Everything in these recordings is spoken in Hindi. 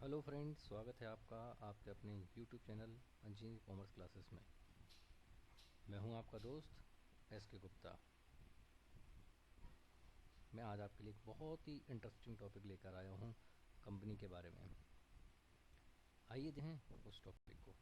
हेलो फ्रेंड्स, स्वागत है आपका आपके अपने YouTube channel engineering commerce classes में। मैं हूं आपका दोस्त एस के गुप्ता। मैं आज आपके लिए एक बहुत ही इंटरेस्टिंग टॉपिक लेकर आया हूं कंपनी के बारे में। आइए देखें उस टॉपिक को।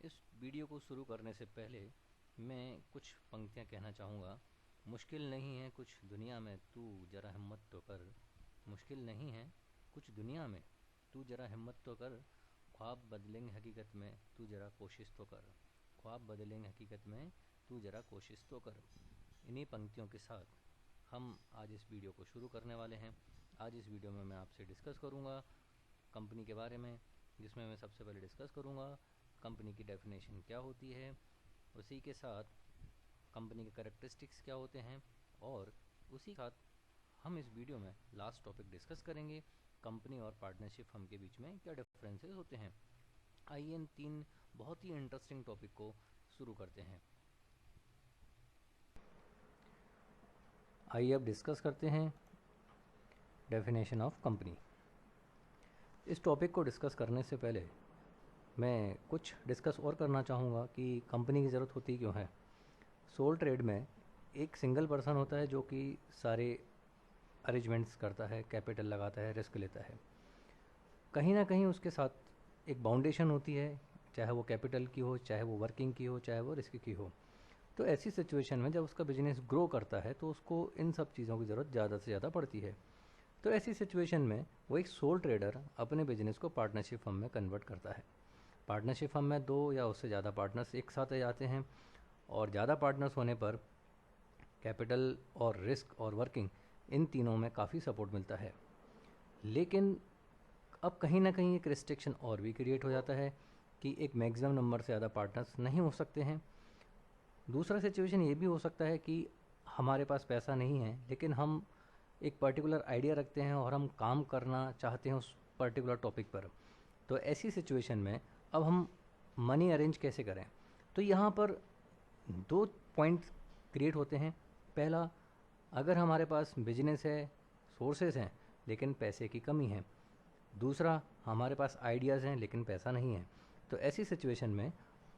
इस वीडियो को शुरू करने से पहले मैं कुछ पंक्तियां कहना चाहूँगा। मुश्किल नहीं है कुछ दुनिया में, तू ज़रा हिम्मत तो कर। मुश्किल नहीं है कुछ दुनिया में, तू ज़रा हिम्मत तो कर। ख्वाब बदलेंगे हकीकत में, तू ज़रा कोशिश तो कर। ख्वाब बदलेंगे हकीकत में, तू ज़रा कोशिश तो कर। इन्हीं पंक्तियों के साथ हम आज इस वीडियो को शुरू करने वाले हैं। आज इस वीडियो में मैं आपसे डिस्कस करूंगा कंपनी के बारे में, जिसमें मैं सबसे पहले डिस्कस करूंगा कंपनी की डेफिनेशन क्या होती है, उसी के साथ कंपनी के कैरेक्टरिस्टिक्स क्या होते हैं, और उसी के साथ हम इस वीडियो में लास्ट टॉपिक डिस्कस करेंगे कंपनी और पार्टनरशिप फर्म के बीच में क्या डिफरेंसेस होते हैं। आइए इन तीन बहुत ही इंटरेस्टिंग टॉपिक को शुरू करते हैं। आइए अब डिस्कस करते हैं डेफिनेशन ऑफ कंपनी। इस टॉपिक को डिस्कस करने से पहले मैं कुछ डिस्कस और करना चाहूँगा कि कंपनी की ज़रूरत होती क्यों है। सोल ट्रेड में एक सिंगल पर्सन होता है जो कि सारे अरेंजमेंट्स करता है, कैपिटल लगाता है, रिस्क लेता है। कहीं ना कहीं उसके साथ एक बाउंडेशन होती है, चाहे वो कैपिटल की हो, चाहे वो वर्किंग की हो, चाहे वो रिस्क की हो। तो ऐसी सिचुएशन में जब उसका बिजनेस ग्रो करता है तो उसको इन सब चीज़ों की ज़रूरत ज़्यादा से ज़्यादा पड़ती है। तो ऐसी सिचुएशन में वो एक सोल ट्रेडर अपने बिजनेस को पार्टनरशिप फर्म में कन्वर्ट करता है। पार्टनरशिप फर्म में दो या उससे ज़्यादा पार्टनर्स एक साथ आ जाते हैं, और ज़्यादा पार्टनर्स होने पर कैपिटल और रिस्क और वर्किंग इन तीनों में काफ़ी सपोर्ट मिलता है। लेकिन अब कहीं ना कहीं एक रिस्ट्रिक्शन और भी क्रिएट हो जाता है कि एक मैक्सिमम नंबर से ज़्यादा पार्टनर्स नहीं हो सकते हैं। दूसरा सिचुएशन ये भी हो सकता है कि हमारे पास पैसा नहीं है, लेकिन हम एक पर्टिकुलर आइडिया रखते हैं और हम काम करना चाहते हैं उस पर्टिकुलर टॉपिक पर। तो ऐसी सिचुएशन में अब हम मनी अरेंज कैसे करें। तो यहाँ पर दो पॉइंट्स क्रिएट होते हैं। पहला, अगर हमारे पास बिजनेस है, सोर्सेज हैं, लेकिन पैसे की कमी है। दूसरा, हमारे पास आइडियाज़ हैं लेकिन पैसा नहीं है। तो ऐसी सिचुएशन में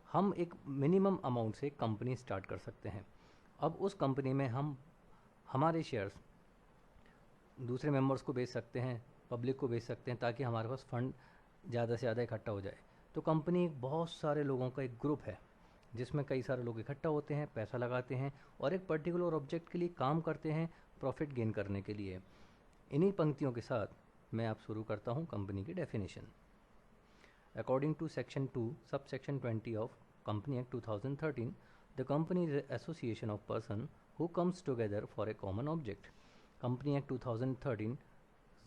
हम एक मिनिमम अमाउंट से कंपनी स्टार्ट कर सकते हैं। अब उस कंपनी में हम हमारे शेयर्स दूसरे मेंबर्स को बेच सकते हैं, पब्लिक को बेच सकते हैं, ताकि हमारे पास फंड ज़्यादा से ज़्यादा इकट्ठा हो जाए। तो कंपनी बहुत सारे लोगों का एक ग्रुप है जिसमें कई सारे लोग इकट्ठा होते हैं, पैसा लगाते हैं और एक पर्टिकुलर ऑब्जेक्ट के लिए काम करते हैं, प्रॉफिट गेन करने के लिए। इन्हीं पंक्तियों के साथ मैं आप शुरू करता हूँ कंपनी की definition. According to section 2 sub section 20 of company act 2013, the company is association of person who comes together for a common object. Company act 2013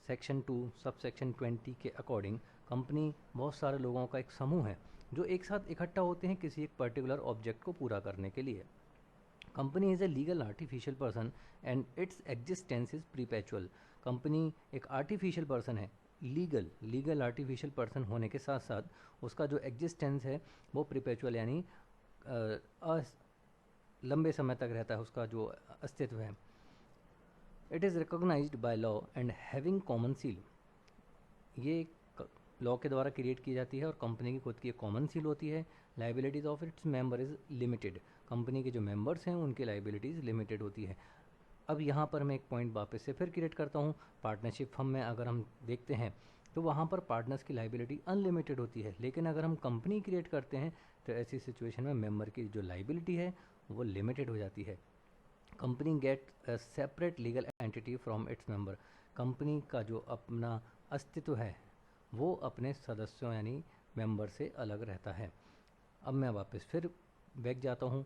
section 2 sub section 20 के अकॉर्डिंग कंपनी बहुत सारे लोगों का एक समूह है जो एक साथ इकट्ठा होते हैं किसी एक पर्टिकुलर ऑब्जेक्ट को पूरा करने के लिए। Company is a legal artificial person and its existence is perpetual. Company एक आर्टिफिशियल पर्सन है, लीगल आर्टिफिशियल पर्सन होने के साथ साथ उसका जो एग्जिस्टेंस है वो प्रीपेचुअल, यानी लंबे समय तक रहता है, उसका जो अस्तित्व है। It is recognised by law and having common seal. ये लॉ के द्वारा क्रिएट की जाती है और कंपनी की खुद की एक कॉमन सील होती है। Liabilities of its member is limited. Company के जो मेंबर्स हैं उनकी लाइबिलिटीज़ लिमिटेड होती है। अब यहाँ पर मैं एक पॉइंट वापस से फिर क्रिएट करता हूँ। पार्टनरशिप फर्म में अगर हम देखते हैं तो वहाँ पर पार्टनर्स की लाइबिलिटी अनलिमिटेड होती है, लेकिन अगर हम कंपनी क्रिएट करते हैं तो ऐसी सिचुएशन में मेंबर की जो लाइबिलिटी है वो लिमिटेड हो जाती है। Company gate separate legal entity from its member. Company का जो अपना अस्तित्व है वो अपने सदस्यों यानी मेंबर से अलग रहता है। अब मैं वापस फिर बैक जाता हूँ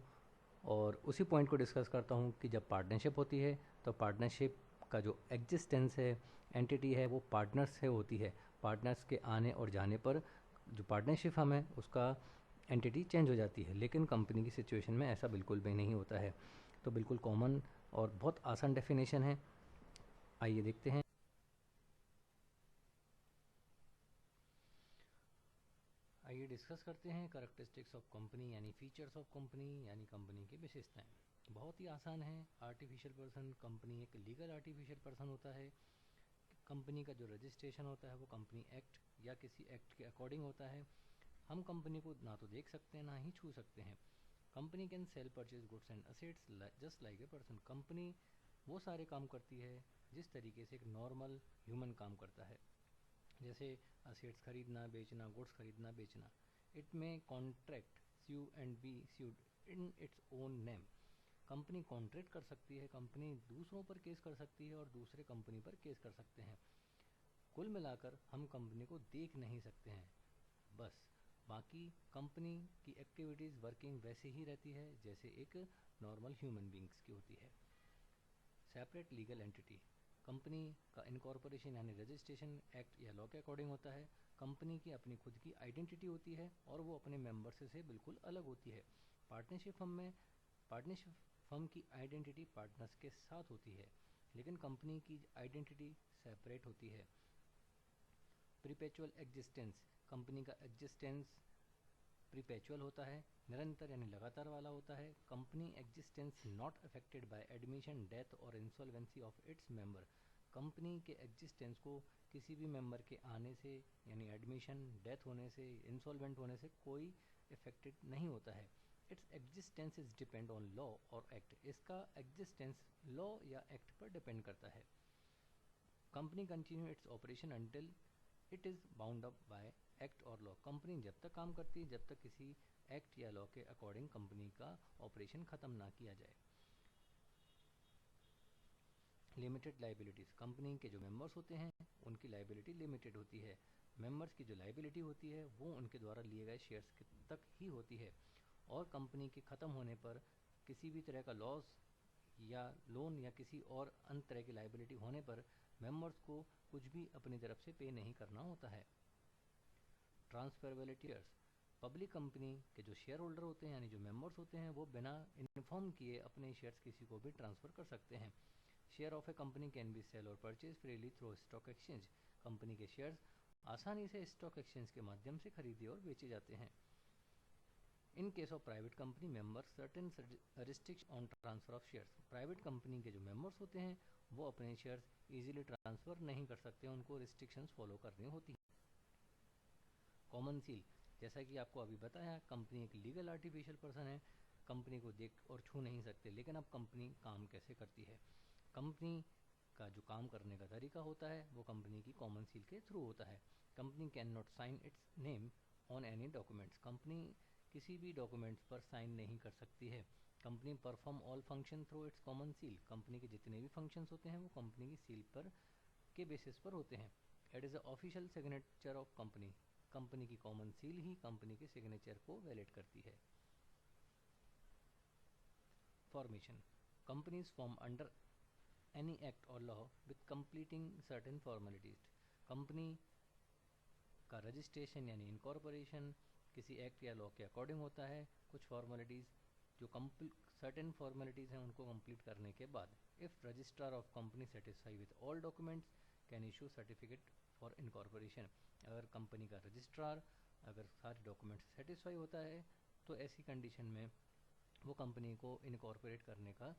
और उसी पॉइंट को डिस्कस करता हूँ कि जब पार्टनरशिप होती है तो पार्टनरशिप का जो एग्जिस्टेंस है, एंटिटी है, वो पार्टनर्स से होती है। पार्टनर्स के आने और जाने पर जो पार्टनरशिप हम है उसका एंटिटी चेंज हो जाती है, लेकिन कंपनी की सिचुएशन में ऐसा बिल्कुल भी नहीं होता है। तो बिल्कुल कॉमन और बहुत आसान डेफिनेशन है। आइए देखते हैं। आइए डिस्कस करते हैं करैक्टरिस्टिक्स ऑफ कंपनी यानी फीचर्स ऑफ कंपनी यानी कंपनी की विशेषताएं। बहुत ही आसान है। आर्टिफिशियल पर्सन, कंपनी एक लीगल आर्टिफिशियल पर्सन होता है। कंपनी का जो रजिस्ट्रेशन होता है वो कंपनी एक्ट या किसी एक्ट के अकॉर्डिंग होता है। हम कंपनी को ना तो देख सकते हैं ना ही छू सकते हैं। Company can sell purchase goods and assets just like a person. Company वो सारे काम करती है जिस तरीके से एक नॉर्मल ह्यूमन काम करता है, जैसे असेट्स खरीदना बेचना, गुड्स खरीदना बेचना। It may contract sue and be sued in its own name. Company contract कर सकती है, कंपनी दूसरों पर केस कर सकती है और दूसरे कंपनी पर केस कर सकते हैं। कुल मिलाकर हम कंपनी को देख नहीं सकते हैं, बस बाकी कंपनी की एक्टिविटीज़ वर्किंग वैसे ही रहती है जैसे एक नॉर्मल ह्यूमन बींग्स की होती है। सेपरेट लीगल एंटिटी, कंपनी का इनकॉर्पोरेशन यानी रजिस्ट्रेशन एक्ट या लॉ के अकॉर्डिंग होता है। कंपनी की अपनी खुद की आइडेंटिटी होती है और वो अपने मेंबर्स से बिल्कुल अलग होती है। पार्टनरशिप फर्म की आइडेंटिटी पार्टनर्स के साथ होती है, लेकिन कंपनी की आइडेंटिटी सेपरेट होती है। प्रीपेचुअल एग्जिस्टेंस, कंपनी का एग्जिस्टेंस प्रीपेचुअल होता है, निरंतर यानी लगातार वाला होता है। Company existence not affected by admission, death और insolvency of its member. Company के एग्जिस्टेंस को किसी भी मेंबर के आने से यानी एडमिशन, डेथ होने से, इंसॉल्वेंट होने से कोई इफेक्टेड नहीं होता है। It's existence is depend on law और एक्ट। इसका एग्जिस्टेंस लॉ या एक्ट पर डिपेंड करता है। Company continue its operation until it is bound up by act और लॉ। कंपनी जब तक काम करती है जब तक किसी एक्ट या लॉ के अकॉर्डिंग कंपनी का ऑपरेशन ख़त्म ना किया जाए। लिमिटेड लाइबिलिटीज़, कंपनी के जो मेंबर्स होते हैं उनकी लाइबिलिटी लिमिटेड होती है। मेंबर्स की जो लाइबिलिटी होती है वो उनके द्वारा लिए गए शेयर्स तक ही होती है, और कंपनी के ख़त्म होने पर किसी भी तरह का लॉस या लोन या किसी और अन्य तरह की लाइबिलिटी होने पर मेंबर्स को कुछ भी अपनी तरफ से पे नहीं करना होता है। ट्रांसफरेबिलिटी, पब्लिक कंपनी के जो शेयर होल्डर होते हैं यानी जो मेंबर्स होते हैं वो बिना इन्फॉर्म किए अपने शेयर्स किसी को भी ट्रांसफ़र कर सकते हैं। Share of a company can be sell और purchase freely through stock exchange. Company के शेयर्स आसानी से स्टॉक एक्सचेंज के माध्यम से खरीदे और बेचे जाते हैं। In case of private company members certain restriction on transfer of shares. Private company के जो मेंबर्स होते हैं वो अपने शेयर्स इजीली ट्रांसफ़र नहीं कर सकते, उनको रिस्ट्रिक्शंस फॉलो करनी होती हैं। कॉमन सील, जैसा कि आपको अभी बताया, कंपनी एक लीगल आर्टिफिशियल पर्सन है, कंपनी को देख और छू नहीं सकते, लेकिन अब कंपनी काम कैसे करती है। कंपनी का जो काम करने का तरीका होता है वो कंपनी की कॉमन सील के थ्रू होता है। Company can not sign its name on any documents. Company किसी भी डॉक्यूमेंट्स पर साइन नहीं कर सकती है। Company perform all function through its common seal. Company के जितने भी फंक्शंस होते हैं वो कंपनी की सील पर के बेसिस पर होते हैं। It is the official signature of company. Company की कॉमन सील ही कंपनी के सिग्नेचर को वैलिड करती है। Formation, companies form under any act और law with completing certain formalities. Company का रजिस्ट्रेशन यानी इनकॉर्पोरेशन किसी एक्ट या लॉ के अकॉर्डिंग होता है। कुछ फॉर्मेलिटीज़ जो सर्टेन फॉर्मेलिटीज़ हैं उनको कंप्लीट करने के बाद, if registrar of company satisfy with all documents can issue certificate for incorporation. अगर कंपनी का रजिस्ट्रार अगर सारे डॉक्यूमेंट्स सेटिस्फाई होता है तो ऐसी कंडीशन में वो कंपनी को इनकॉर्पोरेट करने का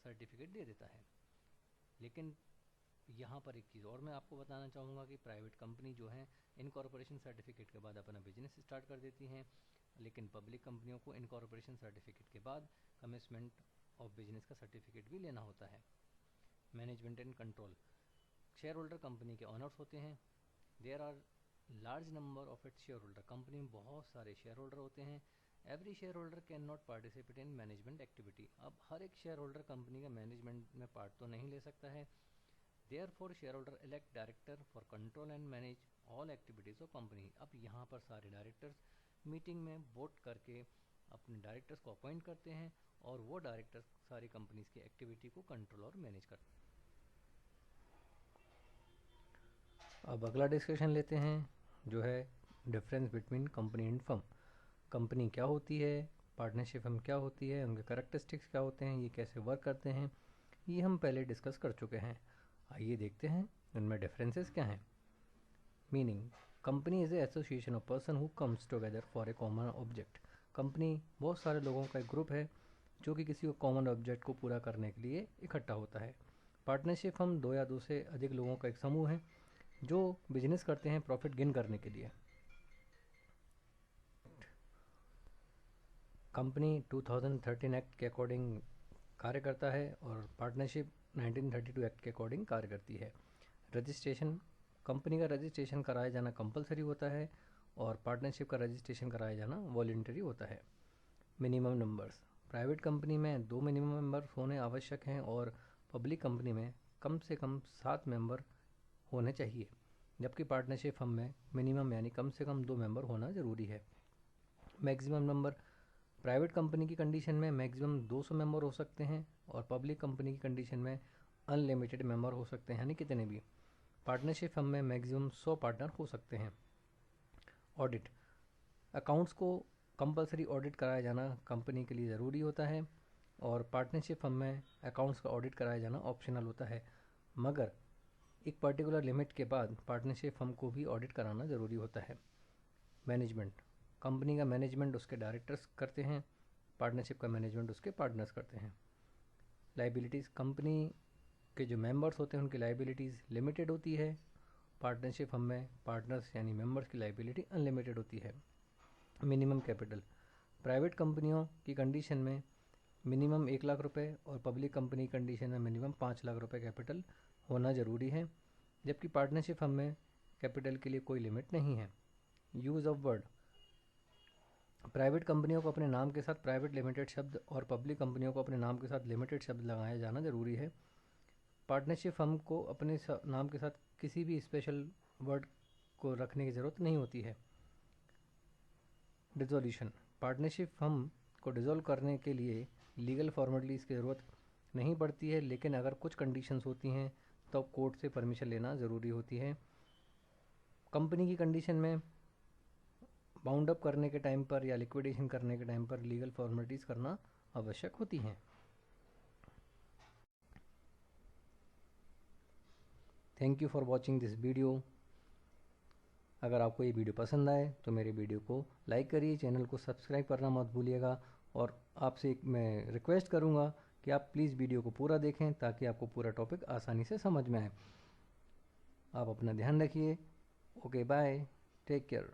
सर्टिफिकेट दे देता है। लेकिन यहाँ पर एक चीज़ और मैं आपको बताना चाहूँगा कि प्राइवेट कंपनी जो है इनकॉर्पोरेशन सर्टिफिकेट के बाद अपना बिजनेस स्टार्ट कर देती हैं, लेकिन पब्लिक कंपनियों को इनकॉर्पोरेशन सर्टिफिकेट के बाद कमेंसमेंट ऑफ बिजनेस का सर्टिफिकेट भी लेना होता है। Management and control, share holder company के ऑनर्स होते हैं। There are large number of its share holder. Company में बहुत सारे शेयर होल्डर होते हैं। Every share holder can not participate in management activity. अब हर एक शेयर होल्डर कंपनी का मैनेजमेंट में पार्ट तो नहीं ले सकता है। Therefore, shareholder elect director for control and manage all activities of company। अब यहाँ पर सारे डायरेक्टर्स मीटिंग में वोट करके अपने डायरेक्टर्स को अपॉइंट करते हैं और वो डायरेक्टर्स सारी कंपनीज की एक्टिविटी को कंट्रोल और मैनेज करते हैं। अब अगला डिस्कशन लेते हैं जो है difference between company and firm. Company क्या होती है, पार्टनरशिप फर्म क्या होती है, उनके करैक्टरिस्टिक्स क्या होते हैं, ये कैसे वर्क करते हैं, ये हम पहले डिस्कस कर चुके हैं। आइए देखते हैं उनमें डिफरेंसेस क्या हैं। Meaning, company is A association of person who comes together for a common object. Company बहुत सारे लोगों का एक ग्रुप है जो कि किसी कॉमन ऑब्जेक्ट को पूरा करने के लिए इकट्ठा होता है। पार्टनरशिप हम दो या दो से अधिक लोगों का एक समूह है जो बिजनेस करते हैं प्रॉफिट गेन करने के लिए। कंपनी 2013 एक्ट के अकॉर्डिंग कार्य करता है और पार्टनरशिप 1932 एक्ट के अकॉर्डिंग कार्य करती है। रजिस्ट्रेशन, कंपनी का रजिस्ट्रेशन कराया जाना कंपलसरी होता है और पार्टनरशिप का रजिस्ट्रेशन कराया जाना वॉलंटरी होता है। मिनिमम नंबर्स, प्राइवेट कंपनी में 2 मिनिमम मेंबर्स होने आवश्यक हैं और पब्लिक कंपनी में कम से कम 7 मेंबर होने चाहिए, जबकि पार्टनरशिप फर्म में मिनिमम यानी कम से कम 2 मेंबर होना ज़रूरी है। मैक्सिमम नंबर, प्राइवेट कंपनी की कंडीशन में मैक्सिमम 200 मेंबर हो सकते हैं और पब्लिक कंपनी की कंडीशन में अनलिमिटेड मेंबर हो सकते हैं, यानी कितने भी। पार्टनरशिप फर्म में मैक्सिमम 100 पार्टनर हो सकते हैं। ऑडिट, अकाउंट्स को कंपलसरी ऑडिट कराया जाना कंपनी के लिए ज़रूरी होता है और पार्टनरशिप फर्म में अकाउंट्स का ऑडिट कराया जाना ऑप्शनल होता है, मगर एक पर्टिकुलर लिमिट के बाद पार्टनरशिप फर्म को भी ऑडिट कराना ज़रूरी होता है। मैनेजमेंट, कंपनी का मैनेजमेंट उसके डायरेक्टर्स करते हैं, पार्टनरशिप का मैनेजमेंट उसके पार्टनर्स करते हैं। लाइबिलिटीज़, कंपनी के जो मेंबर्स होते हैं उनकी लाइबिलिटीज़ लिमिटेड होती है, पार्टनरशिप फर्म में पार्टनर्स यानी मेंबर्स की लाइबिलिटी अनलिमिटेड होती है। मिनिमम कैपिटल, प्राइवेट कंपनियों की कंडीशन में मिनिमम 1 लाख रुपए और पब्लिक कंपनी कंडीशन में मिनिमम 5 लाख रुपए कैपिटल होना ज़रूरी है, जबकि पार्टनरशिप फर्म में कैपिटल के लिए कोई लिमिट नहीं है। यूज़ ऑफ वर्ड, प्राइवेट कंपनियों को अपने नाम के साथ प्राइवेट लिमिटेड शब्द और पब्लिक कंपनियों को अपने नाम के साथ लिमिटेड शब्द लगाया जाना ज़रूरी है। पार्टनरशिप फर्म को अपने नाम के साथ किसी भी स्पेशल वर्ड को रखने की ज़रूरत नहीं होती है। डिसोल्यूशन, पार्टनरशिप फर्म को डिसॉल्व करने के लिए लीगल फॉर्मेलिटीज़ की ज़रूरत नहीं पड़ती है, लेकिन अगर कुछ कंडीशंस होती हैं तो कोर्ट से परमिशन लेना ज़रूरी होती है। कंपनी की कंडीशन में बाउंड अप करने के टाइम पर या लिक्विडेशन करने के टाइम पर लीगल फॉर्मेलिटीज़ करना आवश्यक होती हैं। Thank you for watching this video. अगर आपको ये वीडियो पसंद आए तो मेरे वीडियो को लाइक करिए, चैनल को सब्सक्राइब करना मत भूलिएगा और आपसे मैं रिक्वेस्ट करूँगा कि आप प्लीज़ वीडियो को पूरा देखें ताकि आपको पूरा टॉपिक आसानी से समझ में आए। आप अपना ध्यान रखिए। Okay, bye, take care.